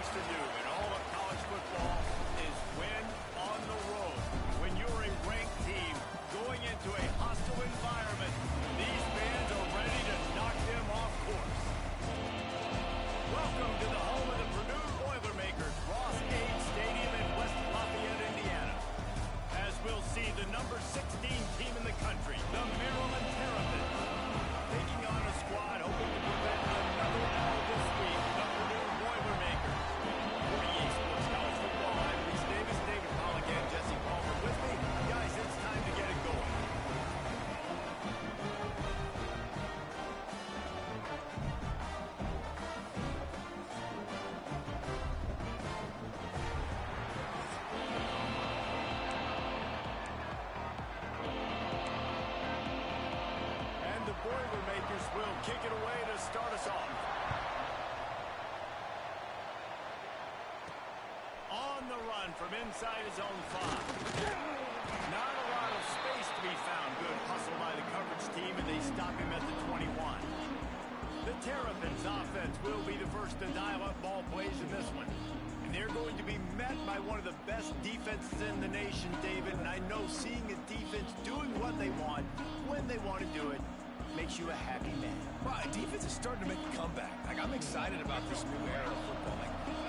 things to do in all of college football is win on the road. When you're a ranked team going into a hostile environment, these fans are ready to knock them off course. Welcome to the home of the Purdue Boilermakers, Ross Aid Stadium in West Lafayette, Indiana. As we'll see the number 16 team in the country, the Maryland Terps, taking on a squad hoping to prevent another L this week, the Purdue Boilermakers. For EA Sports College Football, I'm Reese Davis, David Paul again, Jesse Palmer with me. Guys, it's time to get it going. Boilermakers will kick it away to start us off. On the run from inside his own 5. Not a lot of space to be found. Good hustle by the coverage team, and they stop him at the 21. The Terrapins offense will be the first to dial up ball plays in this one. And they're going to be met by one of the best defenses in the nation, David. And I know seeing a defense doing what they want, when they want to do it, makes you a happy man. Well, defense is starting to make a comeback. I'm excited about this new era of football.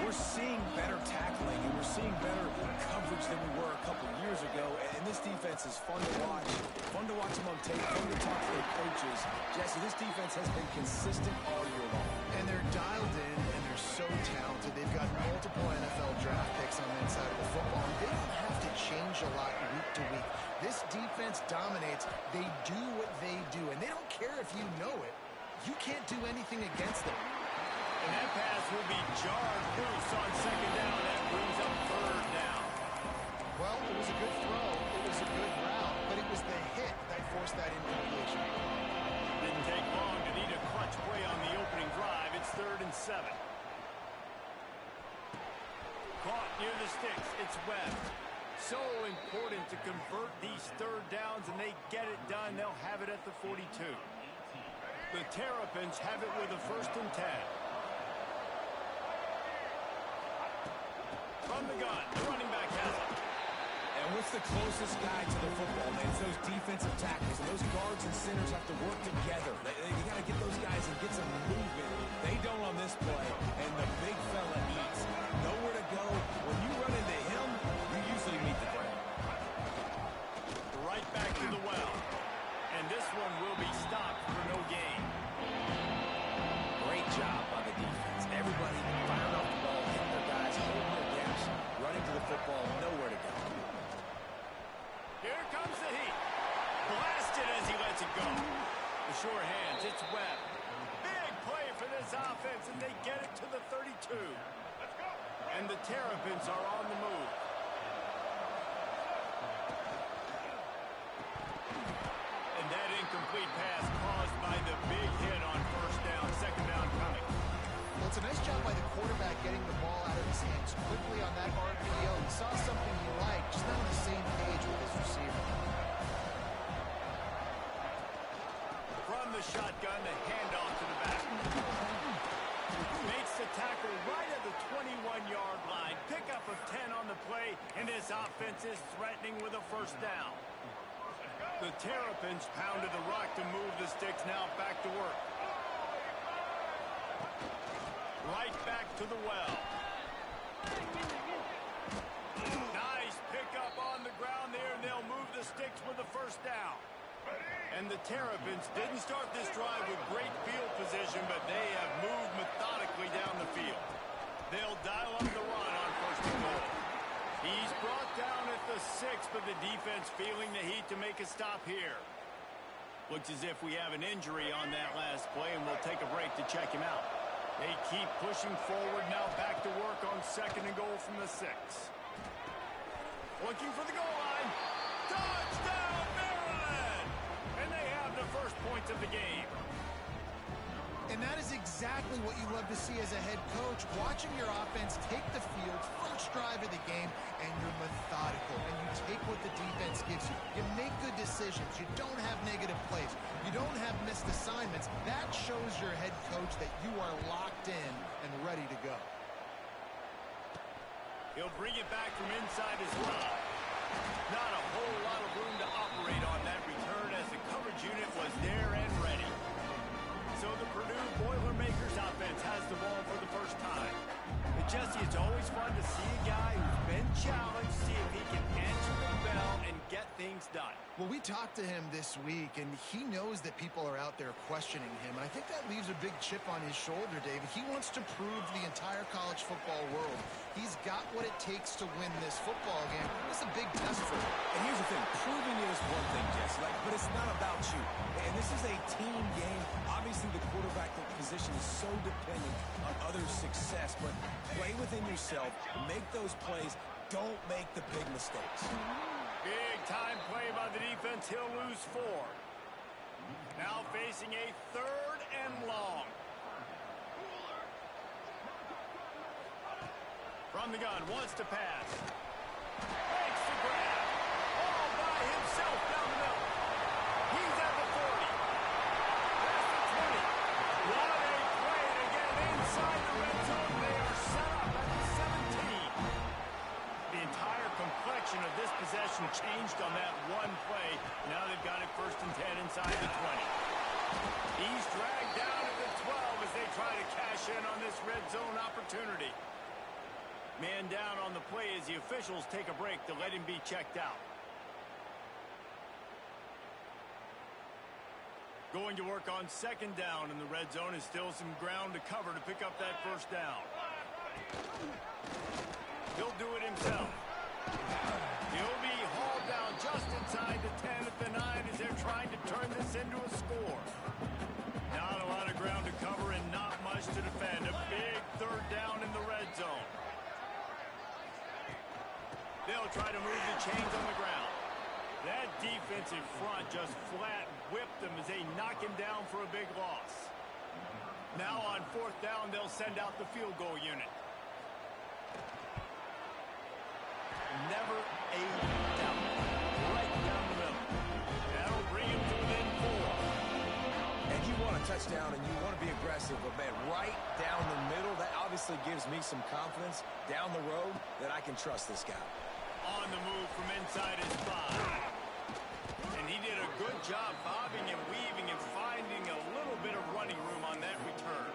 We're seeing better tackling, and we're seeing better coverage than we were a couple years ago. And this defense is fun to watch them on tape, fun to talk to their coaches. Jesse, this defense has been consistent all year long. And they're dialed in, and they're so talented. They've got multiple NFL draft picks on that side of the football. They don't have to change a lot week to week. This defense dominates. They do what they do, and they don't care if you know it. You can't do anything against them. And that pass will be jarred loose on second down. That brings up third down. Well, it was a good throw. It was a good route, but it was the hit that forced that incompletion. Didn't take long to need a clutch play on the opening drive. It's 3rd and 7. Caught near the sticks. It's Webb. So important to convert these third downs, and they get it done. They'll have it at the 42. The Terrapins have it with a 1st and 10. From the gun, the running back has it. And what's the closest guy to the football, man? It's those defensive tackles. And those guards and centers have to work together. You got to get those guys and get some movement. They don't on this play, and the big fella eats. Nowhere to go. When you run into him, you usually meet the ground. Right back to the well. And this one will be stopped for no gain. Great job by the defense. Everybody firing off the ball, hitting their guys, holding their gaps, running to the football, nowhere to go. Here comes the heat. Blasted as he lets it go. The sure hands, it's Webb. Big play for this offense, and they get it to the 32. Let's go. And the Terrapins are on the move. And that incomplete pass caused by the big hit on 1st down, 2nd down coming. Well, it's a nice job by the quarterback getting the ball out of his hands quickly on that RPO. He saw something he liked, just not on the same page with his receiver. From the shotgun, the handoff to the back. Makes the tackle right at the 21-yard line. Pickup of 10 on the play, and this offense is threatening with a 1st down. The Terrapins pounded the rock to move the sticks, now back to work. Right back to the well. Nice pickup on the ground there, and they'll move the sticks with the 1st down. And the Terrapins didn't start this drive with great field position, but they have moved methodically down the field. They'll dial up the run on 1st and goal. He's brought down at the 6, but the defense feeling the heat to make a stop here. Looks as if we have an injury on that last play, and we'll take a break to check him out. They keep pushing forward, now back to work on 2nd and goal from the 6. Looking for the goal line. Touchdown, Maryland! And they have the first points of the game. And that is exactly what you love to see as a head coach, watching your offense take the field, first drive of the game, and you're methodical, and you take what the defense gives you. You make good decisions. You don't have negative plays. You don't have missed assignments. That shows your head coach that you are locked in and ready to go. He'll bring it back from inside his line. Not a whole lot of room to operate on that return as the coverage unit was there and ready. So the Purdue Boilermakers offense has the ball for the first time. But Jesse, it's always fun to see a guy who's been challenged, see if he can answer the bell and get things done. Well, we talked to him this week, and he knows that people are out there questioning him. And I think that leaves a big chip on his shoulder, David. He wants to prove to the entire college football world he's got what it takes to win this football game. It's a big test for him. And here's the thing. Proving it is one thing, Jesse, but it's not about you. And this is a team game. Obviously, the quarterback position is so dependent on others' success, but play within yourself, make those plays, don't make the big mistakes. Big time play by the defense. He'll lose 4. Now facing a 3rd and long. From the gun, wants to pass. Makes the grab. All by himself down the middle. He's at the 40. Past the 20. What a play, and again inside the red zone. They are set up at the 17. The entire complexion of this possession changed on that one play. Now they've got it 1st and 10 inside the 20. He's dragged down at the 12 as they try to cash in on this red zone opportunity. Man down on the play as the officials take a break to let him be checked out. Going to work on 2nd down in the red zone, is still some ground to cover to pick up that 1st down. He'll do it himself. He'll be hauled down just inside the 10 at the 9 as they're trying to turn this into a score. Not a lot of ground to cover and not much to defend. A big 3rd down in the red zone. They'll try to move the chains on the ground. That defensive front just flat whipped them as they knock him down for a big loss. Now on 4th down, they'll send out the field goal unit. Never a doubt. Right down the middle. That'll bring him to within 4. And you want a touchdown and you want to be aggressive, but man, right down the middle, that obviously gives me some confidence down the road that I can trust this guy. On the move from inside his 5. And he did a good job bobbing and weaving and finding a little bit of running room on that return.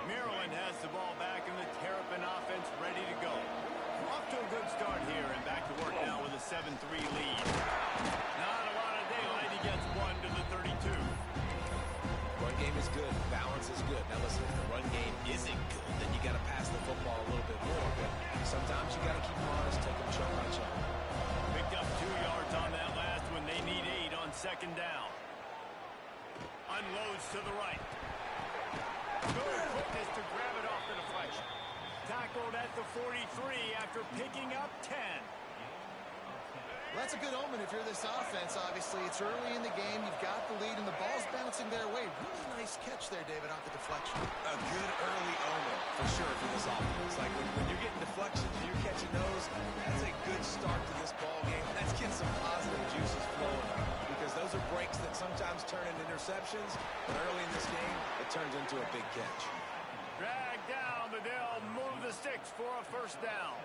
Maryland has the ball back and the Terrapin offense ready to go. Off to a good start here and back to work now with a 7-3 lead. Not a lot of daylight. He gets 1 to the 32. Run game is good. Balance is good. Now listen, if the run game isn't good, then you got to pass the football a little bit more. But sometimes you got to keep them honest, take them chunk by chunk. Picked up 2 yards on that last one. They need 8 on 2nd down. Unloads to the right. Good quickness to grab it off the deflection. Tackled at the 43 after picking up 10. Well, that's a good omen if you're this offense, obviously. It's early in the game. You've got the lead, and the ball's bouncing their way. Really nice catch there, David, off the deflection. A good early omen, for sure, for this offense. Like, when you're getting deflections and you're catching those, that's a good start to this ball game. Let's get some positive juices flowing, because those are breaks that sometimes turn into interceptions, but early in this game, it turns into a big catch. Dragged down, but they'll move the sticks for a 1st down.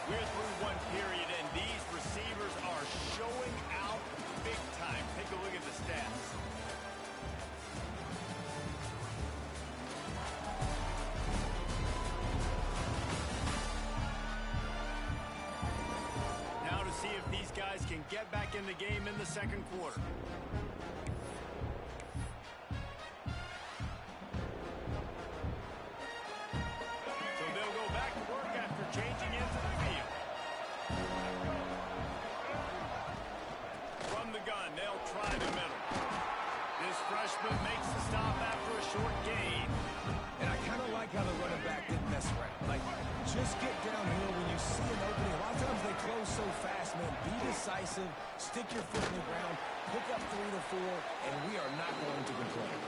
We're through one period, and these receivers are showing out big time. Take a look at the stats. Now to see if these guys can get back in the game in the 2nd quarter. So they'll go back to work after changing into the field. From the gun, they'll try the middle. This freshman makes the stop after a short gain. And I kind of like how the running back didn't mess around. Like, just get downhill when you see an opening. A lot of times they close so fast, man. Be decisive, stick your foot in the ground, pick up 3 to 4, and we are not going to complain.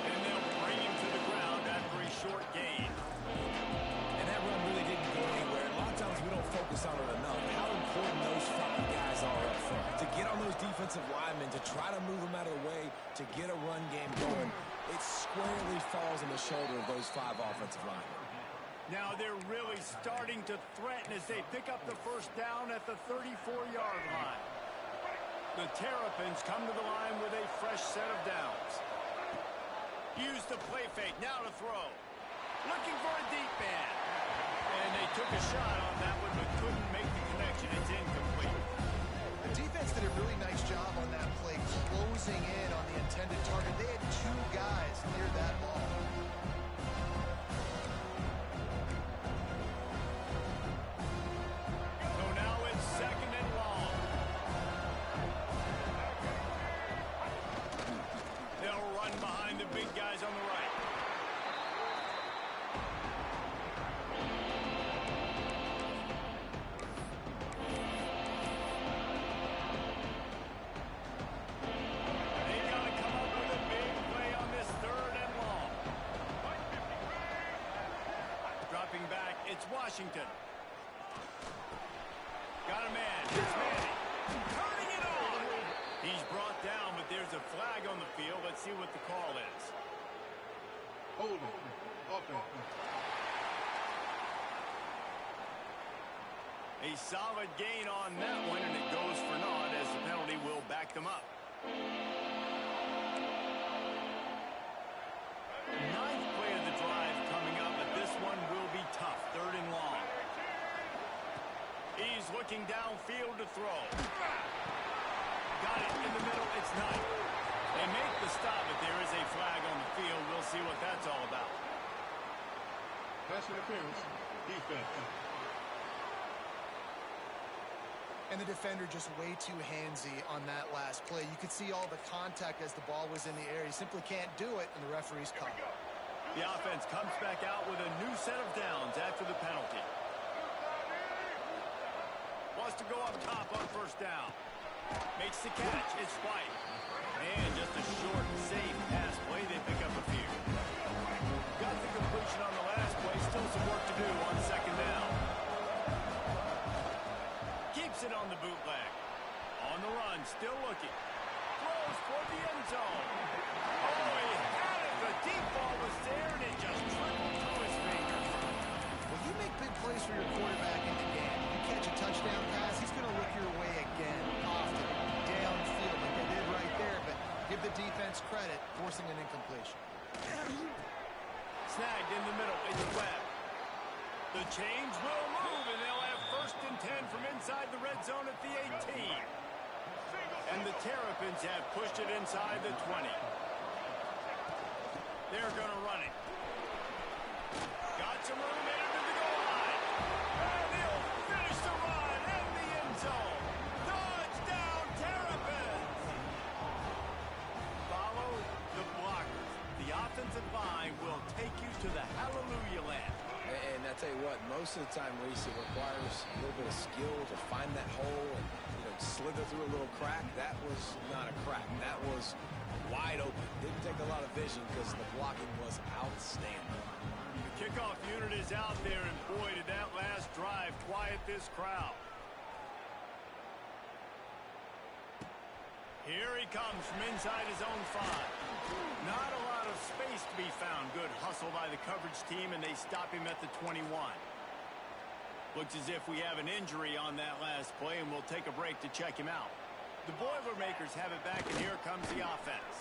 And they'll bring him to the ground after a short gain. And that run really didn't go anywhere. A lot of times we don't focus on it enough. How important those 5 guys are up front. To get on those defensive linemen, to try to move them out of the way, to get a run game going. it squarely falls on the shoulder of those 5 offensive linemen. Now they're really starting to threaten as they pick up the first down at the 34-yard line. The Terrapins come to the line with a fresh set of downs. Use the play fake, now to throw. Looking for a deep man. And they took a shot on that one, but couldn't make the connection. It's incomplete. The defense did a really nice job on that play, closing in on the intended target. They had 2 guys near that ball. So now it's 2nd and long. They'll run behind the big guys on the right. It's Washington. Got a man. It's Manning. Turning it on. He's brought down, but there's a flag on the field. Let's see what the call is. Hold on. Okay. A solid gain on that one, and it goes for naught as the penalty will back them up. 9th play of the drive coming up, but this one will be tough. 3rd and long. He's looking downfield to throw. Got it in the middle. It's not. They make the stop, but there is a flag on the field. We'll see what that's all about. Pass interference. Defense. And the defender just way too handsy on that last play. You could see all the contact as the ball was in the air. He simply can't do it, and the referee's caught it. The offense comes back out with a new set of downs after the penalty. Wants to go up top on 1st down. Makes the catch. It's White. And just a short, safe pass play. They pick up a few. Got the completion on the last play. Still some work to do on 2nd down. Keeps it on the bootleg. On the run, still looking. Throws for the end zone. Oh, he had it. The deep ball was there, and it just trickled through his fingers. When you make big plays for your quarterback in the game, you catch a touchdown pass, he's going to look your way again, often, downfield like they did right there, but give the defense credit, forcing an incompletion. Snagged in the middle. It's Webb. The change will move, and they'll have 1st and 10 from inside the red zone at the 18. And the Terrapins have pushed it inside the 20. They're going to run it. Got some room in to the goal line. And he'll finish the run in the end zone. Touchdown, Terrapins! Follow the blockers. The offensive line will take you to the hallelujah land. And I tell you what, most of the time, Reese, it requires a little bit of skill to find that hole and slither through a little crack. That was not a crack. That was wide open. Didn't take a lot of vision because the blocking was outstanding. The kickoff unit is out there, and boy, did that last drive quiet this crowd. Here he comes from inside his own 5. Not a lot of space to be found. Good hustle by the coverage team, and they stop him at the 21. Looks as if we have an injury on that last play, and we'll take a break to check him out. The Boilermakers have it back, and here comes the offense.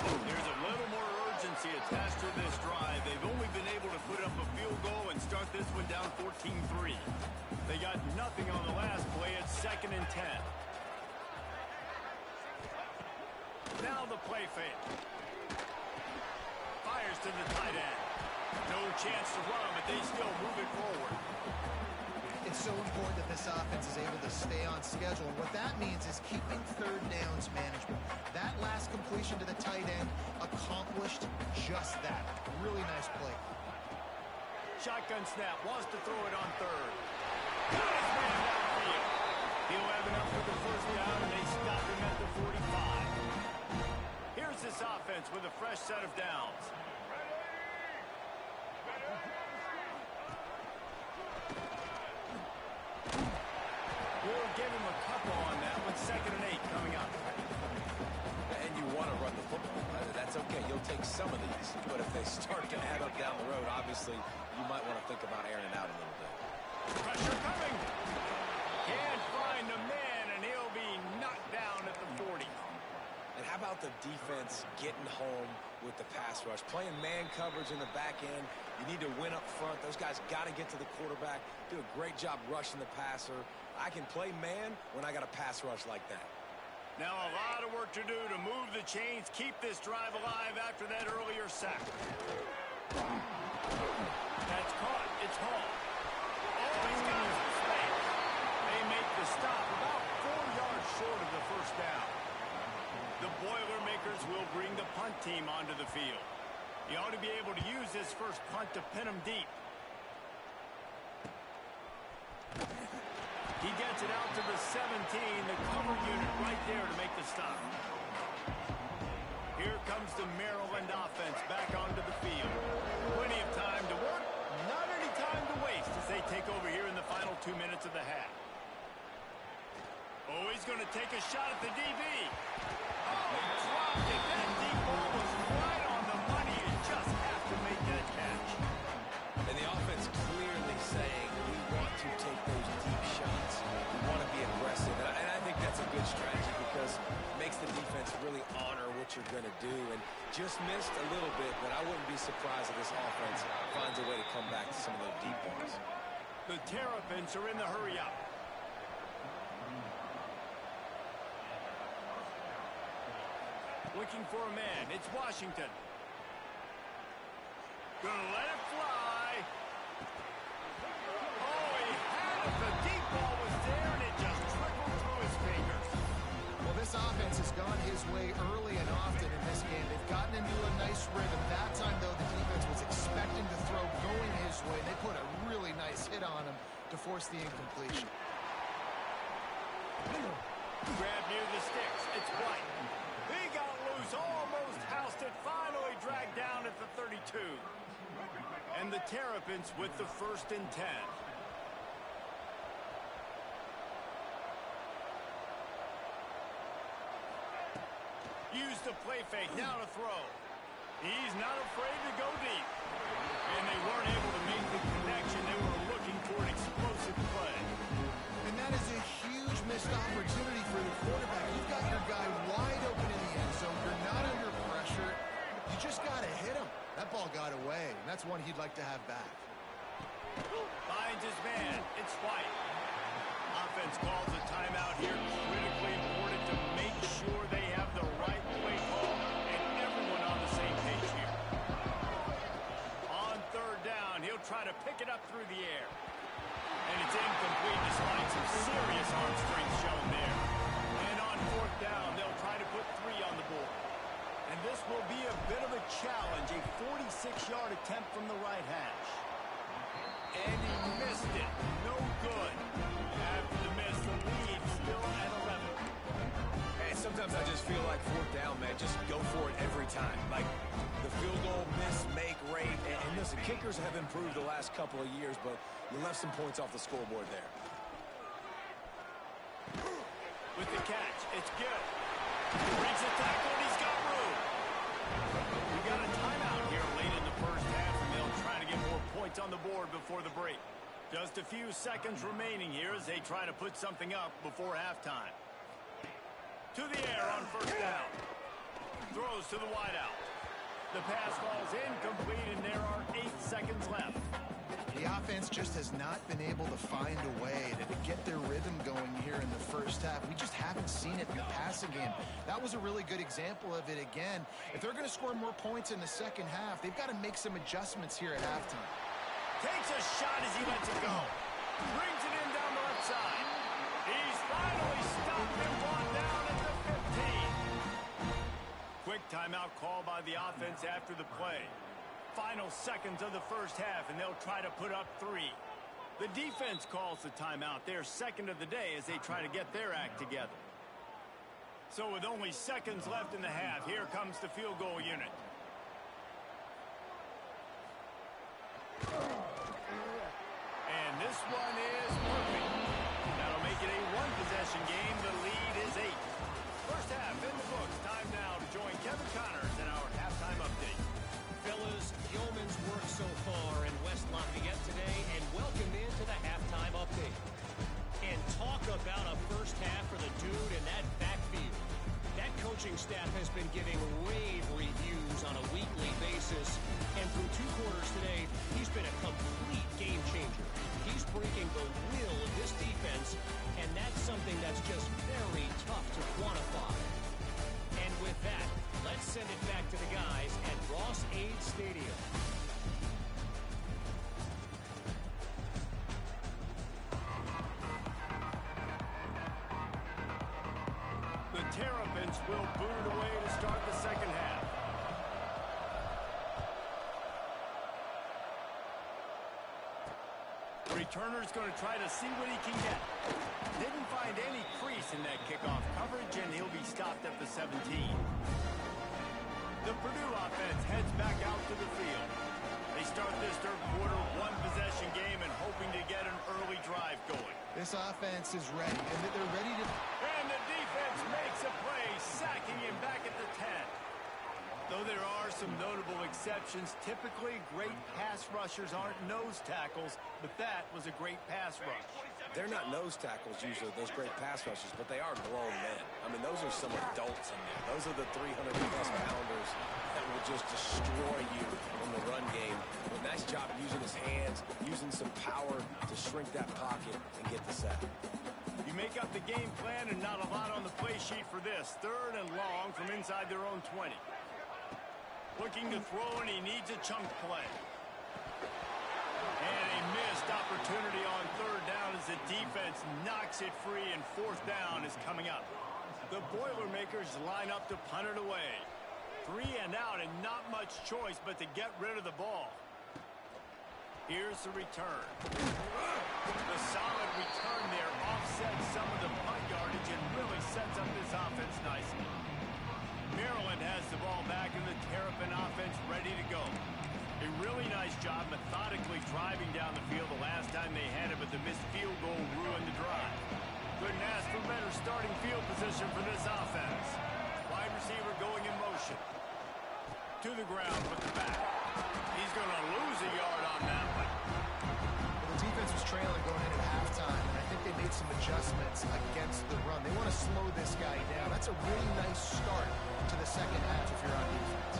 There's a little more urgency attached to this drive. They've only been able to put up a field goal and start this one down 14-3. They got nothing on the last play. It's 2nd and 10. Now the play fake. Fires to the tight end. No chance to run, but they still move it forward. It's so important that this offense is able to stay on schedule. And what that means is keeping 3rd downs manageable. That last completion to the tight end accomplished just that. Really nice play. Shotgun snap. Wants to throw it on 3rd. Got his man downfield. He'll have enough for the 1st down, and they stop him at the 45. Here's this offense with a fresh set of downs. We'll give him a couple on that with 2nd and 8 coming up. And you want to run the football. That's It's okay. You'll take some of these. But if they start to add up down the road, obviously, you might want to think about airing it out a little bit. Pressure coming. Can't find a man, and he'll be knocked down at the 40. And how about the defense getting home with the pass rush? Playing man coverage in the back end. You need to win up front. Those guys got to get to the quarterback. Do a great job rushing the passer. I can play man when I got a pass rush like that. Now a lot of work to do to move the chains, keep this drive alive after that earlier sack. That's caught. It's Hall. Oh, he's got some space. They make the stop about 4 yards short of the first down. The Boilermakers will bring the punt team onto the field. He ought to be able to use this first punt to pin him deep. He gets it out to the 17, the cover unit right there to make the stop. Here comes the Maryland offense back onto the field. Plenty of time to work, not any time to waste as they take over here in the final 2 minutes of the half. Oh, he's going to take a shot at the DB. Oh, dropped it. That deep ball was right on the money. You just have to make that catch. And the offense clearly saying we want to take those deep shots. We want to be aggressive. And I think that's a good strategy because it makes the defense really honor what you're going to do. And just missed a little bit, but I wouldn't be surprised if this offense finds a way to come back to some of those deep balls. The Terrapins are in the hurry up. Looking for a man. It's Washington. Gonna let it fly. Oh, he had it. The deep ball was there, and it just trickled through his fingers. Well, this offense has gone his way early and often in this game. They've gotten into a nice rhythm. That time, though, the defense was expecting to throw going his way. They put a really nice hit on him to force the incompletion. Grab near the sticks. It's White. He got loose, almost housed it, finally dragged down at the 32. And the Terrapins with the 1st and 10. Use the play fake, now to throw. He's not afraid to go deep. And they weren't able to make the connection. They were looking for an explosive play. And that is a huge missed opportunity for the quarterback. You've got your guy wide open in the end zone. You're not under pressure. You just got to hit him. That ball got away, and that's one he'd like to have back. Finds his man. It's White. Offense calls a timeout here. Critically important to make sure they have the right play call and everyone on the same page here. On 3rd down, he'll try to pick it up through the air. And it's incomplete despite some serious arm strength shown there. And on 4th down, they'll try to put 3 on the board. And this will be a bit of a challenge, a 46-yard attempt from the right hash. And he missed it. No good. After the miss, the lead still at 11. And sometimes I just feel like 4th down, man, just go for it every time. Like the field goal miss, make, rate. And listen, kickers have improved the last couple of years, but you left some points off the scoreboard there. With the catch, it's Gill. Breaks the tackle, and he's got room. We got a timeout here late in the first half, and they'll try to get more points on the board before the break. Just a few seconds remaining here as they try to put something up before halftime. To the air on 1st down. Throws to the wideout. The pass falls incomplete, and there are 8 seconds left. The offense just has not been able to find a way to get their rhythm going here in the first half. We just haven't seen it in the passing game. That was a really good example of it again. If they're going to score more points in the second half, they've got to make some adjustments here at halftime. Takes a shot as he lets it go. Brings it in down the left side. He's finally stopped and brought down at the 15. Quick timeout call by the offense after the play. Final seconds of the first half, and they'll try to put up 3. The defense calls the timeout, their 2nd of the day, as they try to get their act together. So with only seconds left in the half, here comes the field goal unit. And this one is perfect. That'll make it a 1-possession game. The lead is 8. First half in the books. Time now to join Kevin Connors in our half Terrapins will boot it away to start the second half. The returner's going to try to see what he can get. Didn't find any crease in that kickoff coverage, and he'll be stopped at the 17. The Purdue offense heads back out to the field. They start this third quarter one-possession game and hoping to get an early drive going. This offense is ready, and they're ready to... And the defense makes a play, sacking him back at the 10. Though there are some notable exceptions, typically great pass rushers aren't nose tackles, but that was a great pass rush. They're not nose tackles usually, those great pass rushers, but they are grown men. I mean, those are some adults in there. Those are the 300-plus pounders that will just destroy you in the run game. But nice job using his hands, using some power to shrink that pocket and get the sack. You make up the game plan and not a lot on the play sheet for this. Third and long from inside their own 20. Looking to throw, and he needs a chunk play. And a missed opportunity on third down as the defense knocks it free, and fourth down is coming up. The Boilermakers line up to punt it away. 3 and out, and not much choice but to get rid of the ball. Here's the return. The solid return there offsets some of the punt yardage and really sets up this offense nicely. Maryland has the ball back, and the Terrapin offense ready to go. A really nice job methodically driving down the field the last time they had it, but the missed field goal ruined the drive. Couldn't ask for better starting field position for this offense. Wide receiver going in motion. To the ground with the back. He's going to lose a yard on that one. Well, the defense was trailing going in at halftime, and I think they made some adjustments against the run. They want to slow this guy down. That's a really nice start to the second half if you're on defense.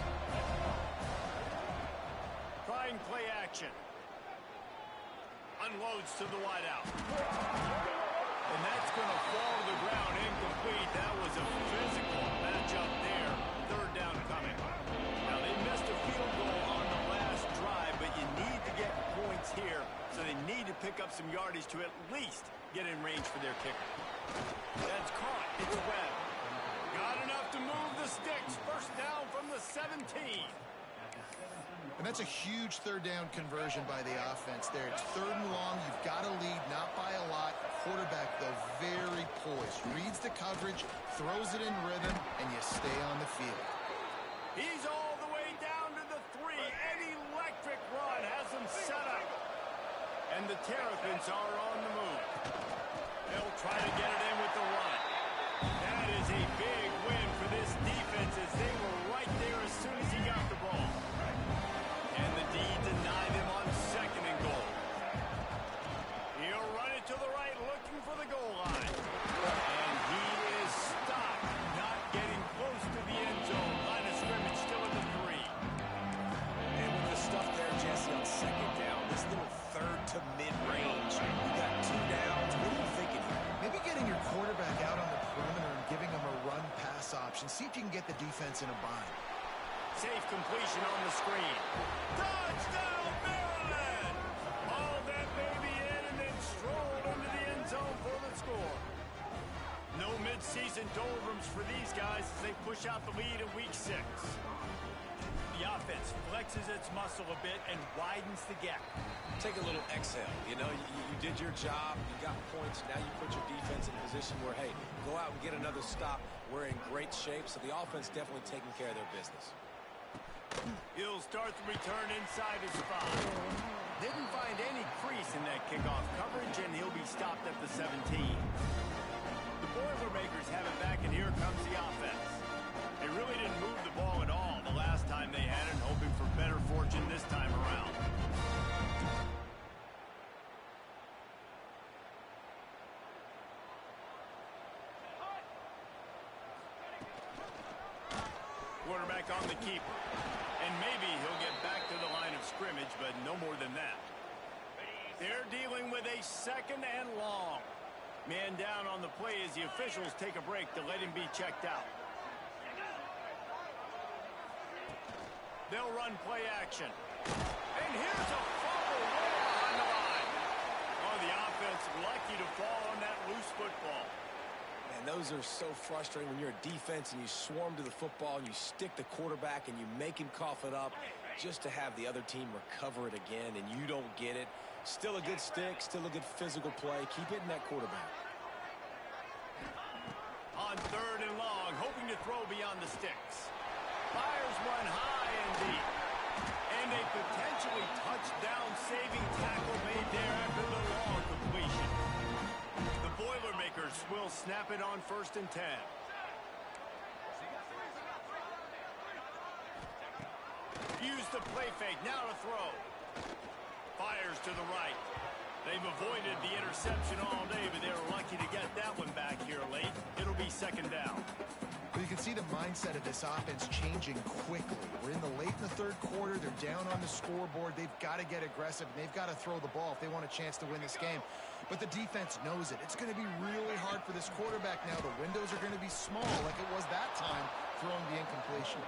Trying play action. Unloads to the wideout. And that's going to fall to the ground incomplete. That was a physical matchup there. Third down coming. Now, they missed a field goal on the last drive, but you need to get points here, so they need to pick up some yardage to at least get in range for their kicker. That's caught. It's Webb. Got enough to move the sticks. First down from the 17. And that's a huge third down conversion by the offense there. It's third and long. You've got to lead, not by a lot. Quarterback, though, very poised. Reads the coverage, throws it in rhythm, and you stay on the field. He's all the way down to the 3. An electric run has him set up. And the Terrapins are on the move. They'll try to get it in with the run. That is a big win for this defense as they were right there as soon as he got the ball. And the D denied him on second and goal. He'll run it to the right, looking for the goal line. And he is stopped, not getting close to the end zone. Line of scrimmage still at the 3. And with the stuff there, Jesse, on second down, this little third to mid-range, you got 2 downs. What are you thinking here? Maybe getting your quarterback out on the perimeter and giving him a run-pass option. See if you can get the defense in a bind. Safe completion on the screen. Touchdown, Maryland! All that baby in and then strolled into the end zone for the score. No midseason doldrums for these guys as they push out the lead in week 6. The offense flexes its muscle a bit and widens the gap. Take a little exhale. You know, you did your job. You got points. Now you put your defense in a position where, hey, go out and get another stop. We're in great shape, so the offense definitely taking care of their business. He'll start the return inside his 5. Didn't find any crease in that kickoff coverage, and he'll be stopped at the 17. The Boilermakers have it back, and here comes the offense. They really didn't move the ball at all the last time they had it, hoping for better fortune this time around. Quarterback on the keeper. And maybe he'll get back to the line of scrimmage, but no more than that. They're dealing with a second and long. Man down on the play as the officials take a break to let him be checked out. They'll run play action. And here's a fumble way on the line. Oh, the offense lucky to fall on that loose football. Man, And those are so frustrating when you're a defense and you swarm to the football and you stick the quarterback and you make him cough it up just to have the other team recover it again and you don't get it. Still a good stick, still a good physical play. Keep hitting that quarterback. On 3rd and long, hoping to throw beyond the sticks. Fires one high and deep. And a potentially touchdown-saving tackle made there after the long completion. The Boilermakers will snap it on 1st and 10. Use the play fake, now to throw. Fires to the right. They've avoided the interception all day, but they were lucky to get that one back here late. It'll be 2nd down. Well, you can see the mindset of this offense changing quickly. We're late in the 3rd quarter. They're down on the scoreboard. They've got to get aggressive, and they've got to throw the ball if they want a chance to win this game. But the defense knows it. It's going to be really hard for this quarterback now. The windows are going to be small like it was that time throwing the incompletion.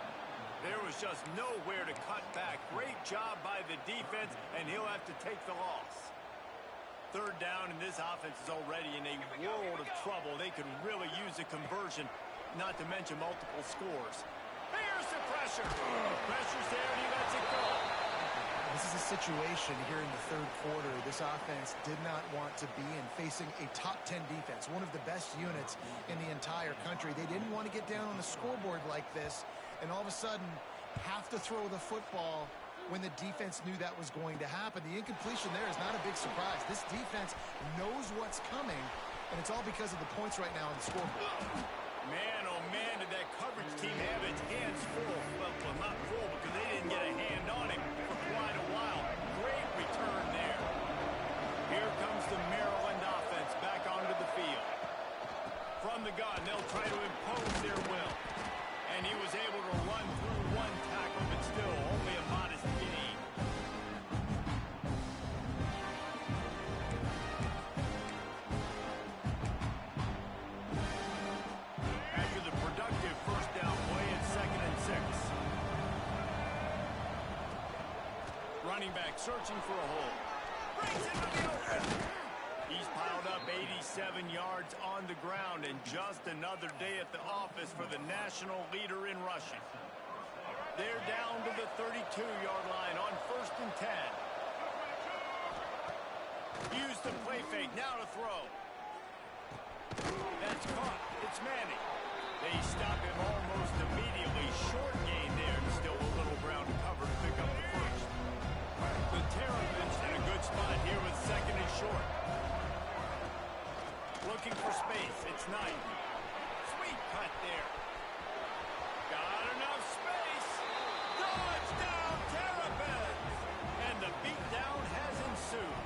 There was just nowhere to cut back. Great job by the defense, and he'll have to take the loss. 3rd down, and this offense is already in a world of trouble. They could really use a conversion, not to mention multiple scores. Here's the pressure. Pressure's there, and he lets it go. This is a situation here in the 3rd quarter this offense did not want to be in, facing a top 10 defense, one of the best units in the entire country. They didn't want to get down on the scoreboard like this, and all of a sudden have to throw the football when the defense knew that was going to happen. The incompletion there is not a big surprise. This defense knows what's coming, and it's all because of the points right now on the scoreboard. Man, oh man, did that coverage team have its hands full. Well, not full because they didn't get a hand on him for quite a while. Great return there. Here comes the Maryland offense back onto the field. From the gun, they'll try to impose their will. And he was able to run through one tackle, but still only a modest gain. After the productive 1st down play, it's 2nd and 6. Running back searching for a hole. Brings it to the open. He's piled up 87 yards on the ground, and just another day at the office for the national leader in rushing. They're down to the 32-yard line on 1st and 10. Use the play fake, now to throw. That's caught. It's Manning. They stop him almost immediately. Short gain there, and still a little ground to cover to pick up the 1st. The Terps in a good spot here with 2nd and short. Looking for space. It's Knight. Sweet cut there. Got enough space. Touchdown, Terrapins! And the beatdown has ensued.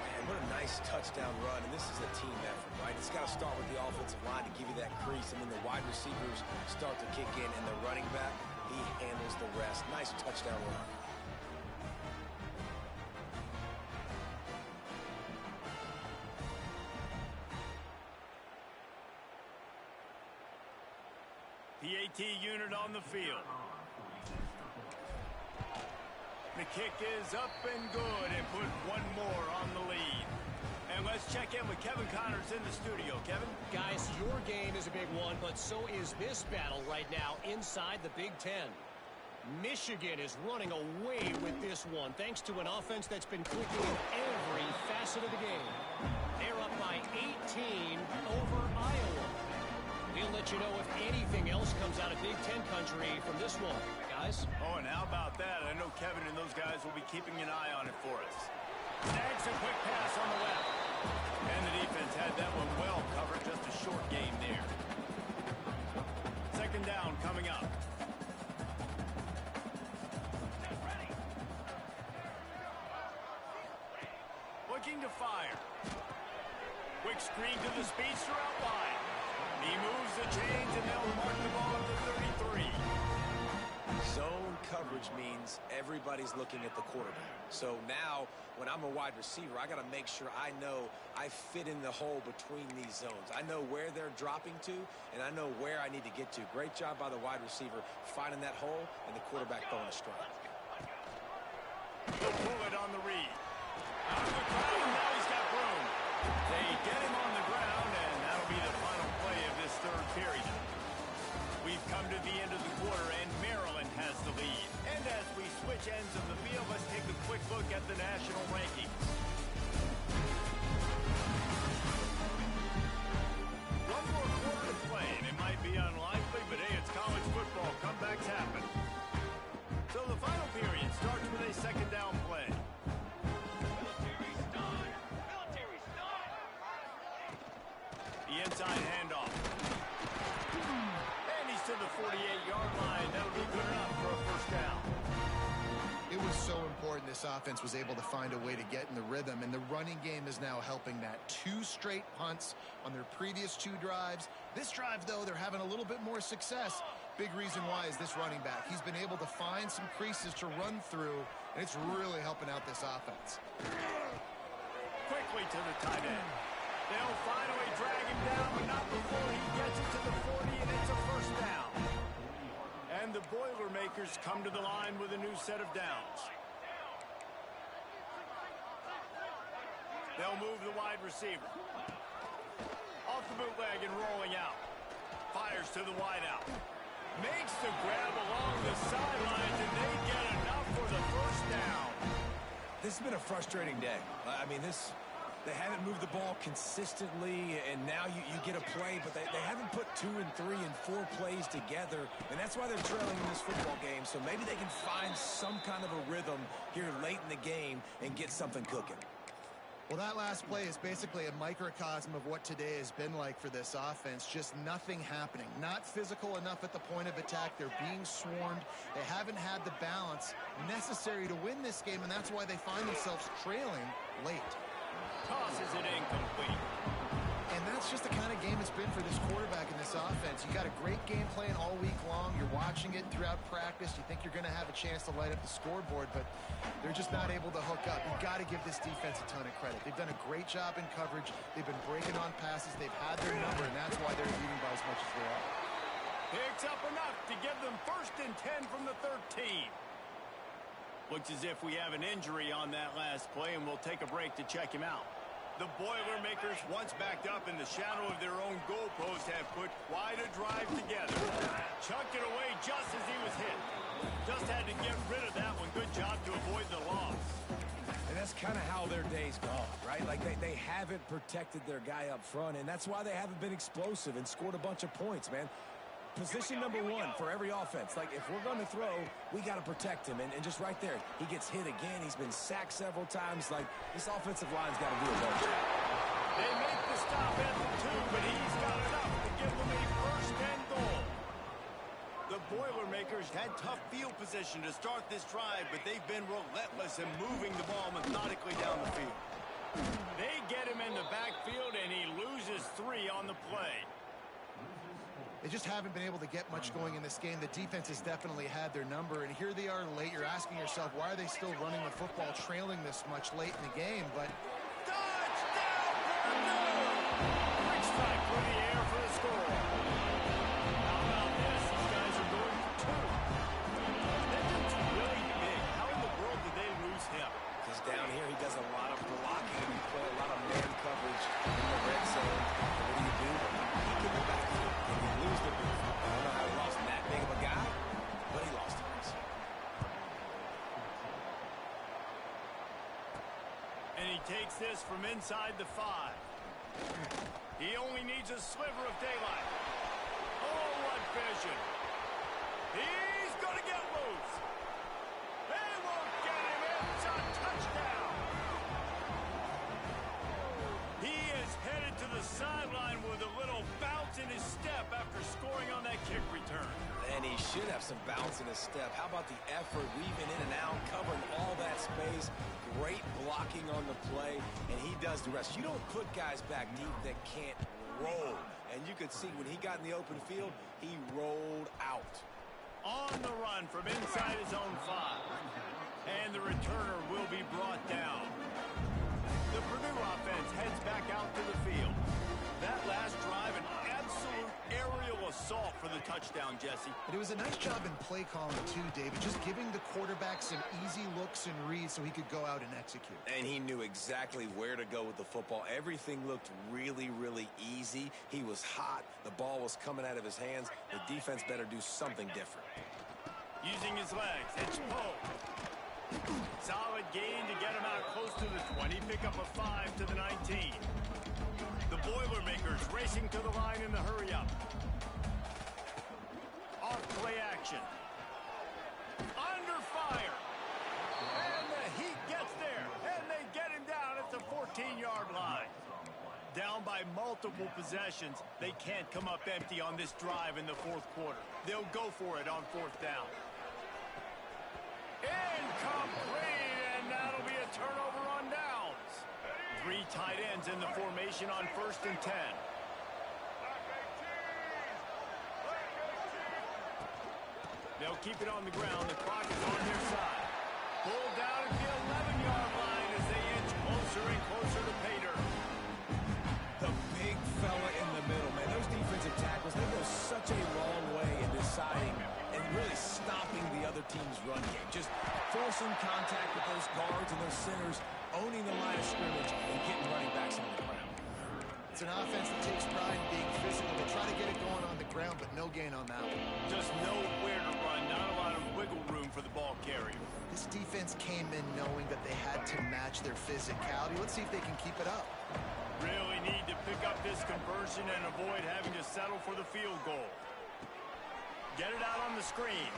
Man, what a nice touchdown run. And this is a team effort, right? It's got to start with the offensive line to give you that crease. And then the wide receivers start to kick in. And the running back, he handles the rest. Nice touchdown run. PAT unit on the field. The kick is up and good and put one more on the lead. And let's check in with Kevin Connors in the studio. Kevin? Guys, your game is a big one, but so is this battle right now inside the Big Ten. Michigan is running away with this one, thanks to an offense that's been clicking in every facet of the game. They're up by 18 over Iowa. We'll let you know if anything else comes out of Big Ten country from this one, guys. Oh, and how about that? I know Kevin and those guys will be keeping an eye on it for us. Snags a quick pass on the left. And the defense had that one well covered. Just a short game there. 2nd down coming up. Looking to fire. Quick screen to the speedster out wide. He moves the chains, and they'll mark the ball at the 33. Zone coverage means everybody's looking at the quarterback. So now, when I'm a wide receiver, I got to make sure I know I fit in the hole between these zones. I know where they're dropping to, and I know where I need to get to. Great job by the wide receiver finding that hole, and the quarterback throwing a strike. He'll pull it on the read. Out of the crowd, now he's got room. They get him on the ground, and that'll inside handoff. And he's to the 48-yard line. That'll be good enough for a first down. It was so important this offense was able to find a way to get in the rhythm, and the running game is now helping that. 2 straight punts on their previous 2 drives. This drive, though, they're having a little bit more success. Big reason why is this running back. He's been able to find some creases to run through, and it's really helping out this offense. Quickly to the tight end. They'll finally drag him down, but not before he gets it to the 40, and it's a first down. And the Boilermakers come to the line with a new set of downs. They'll move the wide receiver. Off the bootleg and rolling out. Fires to the wideout. Makes the grab along the sidelines, and they get enough for the first down. This has been a frustrating day. I mean, they haven't moved the ball consistently, and now you get a play, but they haven't put 2 and 3 and 4 plays together, and that's why they're trailing in this football game. So maybe they can find some kind of a rhythm here late in the game and get something cooking. Well, that last play is basically a microcosm of what today has been like for this offense. Just nothing happening. Not physical enough at the point of attack. They're being swarmed. They haven't had the balance necessary to win this game, and that's why they find themselves trailing late. Tosses it incomplete. And that's just the kind of game it's been for this quarterback in this offense. You got a great game plan all week long. You're watching it throughout practice. You think you're going to have a chance to light up the scoreboard, but they're just not able to hook up. You've got to give this defense a ton of credit. They've done a great job in coverage. They've been breaking on passes. They've had their number, and that's why they're leading by as much as they are. Picks up enough to give them 1st and 10 from the 13. Looks as if we have an injury on that last play, and we'll take a break to check him out. The Boilermakers, once backed up in the shadow of their own goalpost, have put quite a drive together. Chucked it away just as he was hit. Just had to get rid of that one. Good job to avoid the loss. And that's kind of how their day's gone, right? Like they haven't protected their guy up front, and that's why they haven't been explosive and scored a bunch of points, man. Position number 1 for every offense. Like, if we're going to throw, we got to protect him. And just right there, he gets hit again. He's been sacked several times. Like, this offensive line's got to do a better job. They make the stop at the 2, but he's got enough to give them a 1st and goal. The Boilermakers had tough field position to start this drive, but they've been relentless in moving the ball methodically down the field. They get him in the backfield, and he loses 3 on the play. They just haven't been able to get much going in this game. The defense has definitely had their number, and here they are late. You're asking yourself, why are they still running the football, trailing this much late in the game? But touchdown, Purdue! Quick strike through the air for the score. How about this? These guys are going for 2. That dude's really big. How in the world did they lose him? Because down here, he does a lot of blocking, and he play a lot of man coverage in the red zone. And what do? He can go back. Lose the booth. I don't know how he lost that big of a guy, but he lost it. And he takes this from inside the 5. He only needs a sliver of daylight. Oh, what vision. He's going to get loose. They won't get him. It's a touchdown. He is headed to the sideline with a little bounce in his step after scoring on that kick return. And he should have some bounce in his step. How about the effort, weaving in and out, covering all that space, great blocking on the play, and he does the rest. You don't put guys back deep that can't roll. And you could see when he got in the open field, he rolled out. On the run from inside his own 5. And the returner will be brought down. The Purdue offense heads back out to the field. That last drive, an absolute aerial assault for the touchdown, Jesse. But it was a nice job in play calling, too, David. Just giving the quarterback some easy looks and reads so he could go out and execute. And he knew exactly where to go with the football. Everything looked really, really easy. He was hot. The ball was coming out of his hands. The defense better do something different. Using his legs, it's Poe. Solid gain to get him out close to the 20. Pick up a 5 to the 19. The Boilermakers racing to the line in the hurry-up. Off play action. Under fire. And the Heat gets there. And they get him down at the 14-yard line. Down by multiple possessions, they can't come up empty on this drive in the fourth quarter. They'll go for it on fourth down. Incomplete, and that'll be a turnover on downs. 3 tight ends in the formation on 1st and 10. They'll keep it on the ground. The clock is on their side. Pulled down at the 11-yard line as they inch closer and closer to pay dirt. The big fella in the middle, man. Those defensive tackles, they go such a long way in deciding and really stopping the other team's run game. Just forcing contact with those guards and those centers, owning the line of scrimmage, and getting running backs on the ground. It's an offense that takes pride in being physical. They try to get it going on the ground, but no gain on that one. Just nowhere to run. Not a lot of wiggle room for the ball carrier. This defense came in knowing that they had to match their physicality. Let's see if they can keep it up. Really need to pick up this conversion and avoid having to settle for the field goal. Get it out on the screen.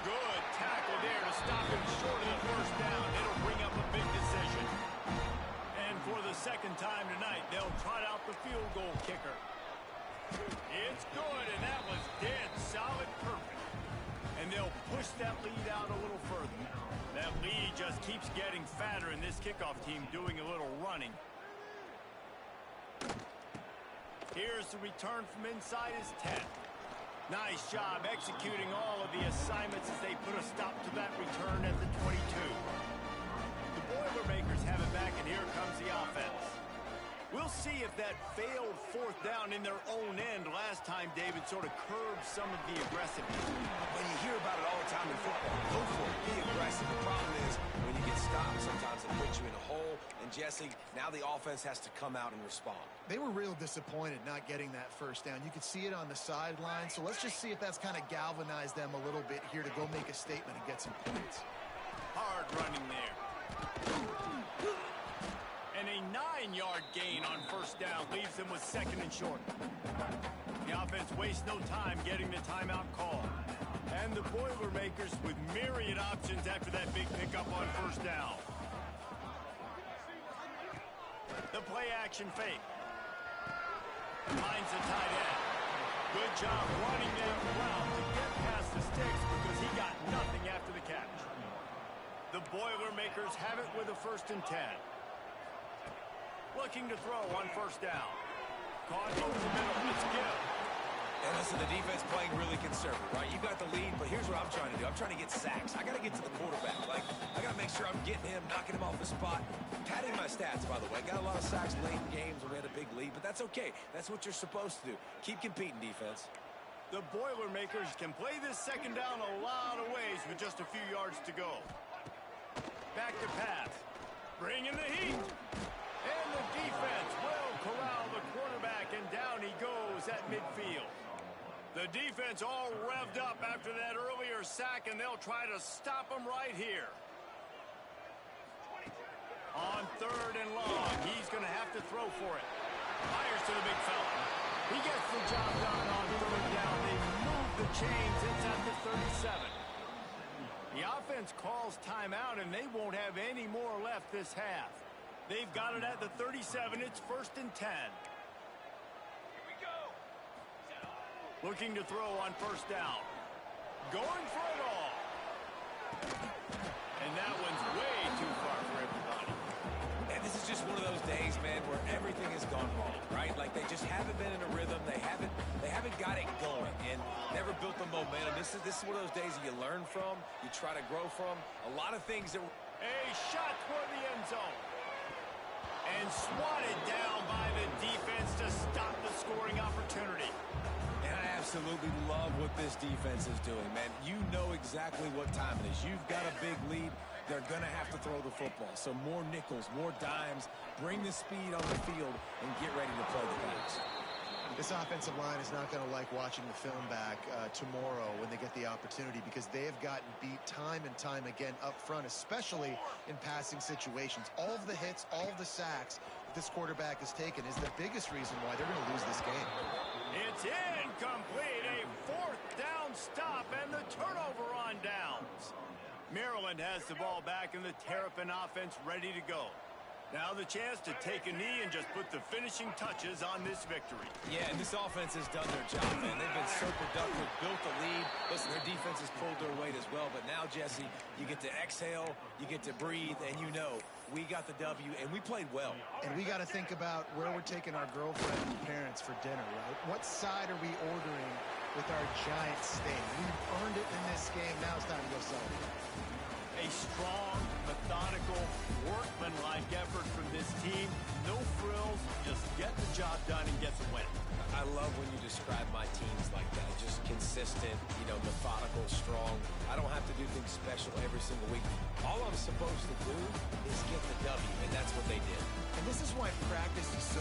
Good tackle there to stop him short of the first down. It'll bring up a big decision. And for the second time tonight, they'll trot out the field goal kicker. It's good, and that was dead solid perfect. And they'll push that lead out a little further. That lead just keeps getting fatter, and this kickoff team doing a little running. Here's the return from inside his 10. Nice job executing all of the assignments as they put a stop to that return at the 22. The Boilermakers have it back, and here comes the offense. We'll see if that failed fourth down in their own end last time, David, sort of curbed some of the aggressiveness. When you hear about it all the time in football, go for it, be aggressive. The problem is when you get stopped, sometimes it puts you in a hole. And Jesse, now the offense has to come out and respond. They were real disappointed not getting that first down. You could see it on the sideline. So let's just see if that's kind of galvanized them a little bit here to go make a statement and get some points. Hard running there. And a 9-yard gain on first down leaves them with 2nd and short. The offense wastes no time getting the timeout call. And the Boilermakers with myriad options after that big pickup on first down. The play action fake. Finds the tight end. Good job running that route to get past the sticks because he got nothing after the catch. The Boilermakers have it with a 1st and 10. Looking to throw on first down. Caught over the middle. It's Gill. And listen, the defense playing really conservative, right? You got the lead, but here's what I'm trying to do. I'm trying to get sacks. I got to get to the quarterback. Like, I got to make sure I'm getting him, knocking him off the spot. Padding my stats, by the way. Got a lot of sacks late in games when we had a big lead, but that's okay. That's what you're supposed to do. Keep competing, defense. The Boilermakers can play this second down a lot of ways with just a few yards to go. Back to pass. Bringing the heat. And the defense will corral the quarterback, and down he goes at midfield. The defense all revved up after that earlier sack, and they'll try to stop him right here. On 3rd and long, he's going to have to throw for it. Fires to the big fella. He gets the job done on 3rd down. They move the chains. It's at the 37. The offense calls timeout, and they won't have any more left this half. They've got it at the 37. It's 1st and 10. Here we go. Looking to throw on first down. Going for it all. And that one's way too far for everybody. And this is just one of those days, man, where everything has gone wrong, right? Like they just haven't been in a rhythm. They haven't got it going and never built the momentum. This is one of those days that you learn from, you try to grow from. A lot of things that... A shot toward the end zone. And swatted down by the defense to stop the scoring opportunity. And I absolutely love what this defense is doing, man. You know exactly what time it is. You've got a big lead. They're going to have to throw the football. So more nickels, more dimes, bring the speed on the field, and get ready to play the pass. This offensive line is not going to like watching the film back tomorrow when they get the opportunity because they have gotten beat time and time again up front, especially in passing situations. All of the hits, all of the sacks that this quarterback has taken is the biggest reason why they're going to lose this game. It's incomplete. A 4th down stop and the turnover on downs. Maryland has the ball back and the Terrapin offense ready to go. Now the chance to take a knee and just put the finishing touches on this victory. Yeah, and this offense has done their job, man. They've been so productive, built a lead. Listen, their defense has pulled their weight as well. But now, Jesse, you get to exhale, you get to breathe, and you know we got the W, and we played well. And we got to think about where we're taking our girlfriend and parents for dinner, right? What side are we ordering with our giant steak? We've earned it in this game. Now it's time to go celebrate. A strong, methodical, workmanlike effort from this team. No frills, just get the job done and get the win. I love when you describe my teams like that. Just consistent, methodical, strong. I don't have to do things special every single week. All I'm supposed to do is get the W, and that's what they did. And this is why practice is so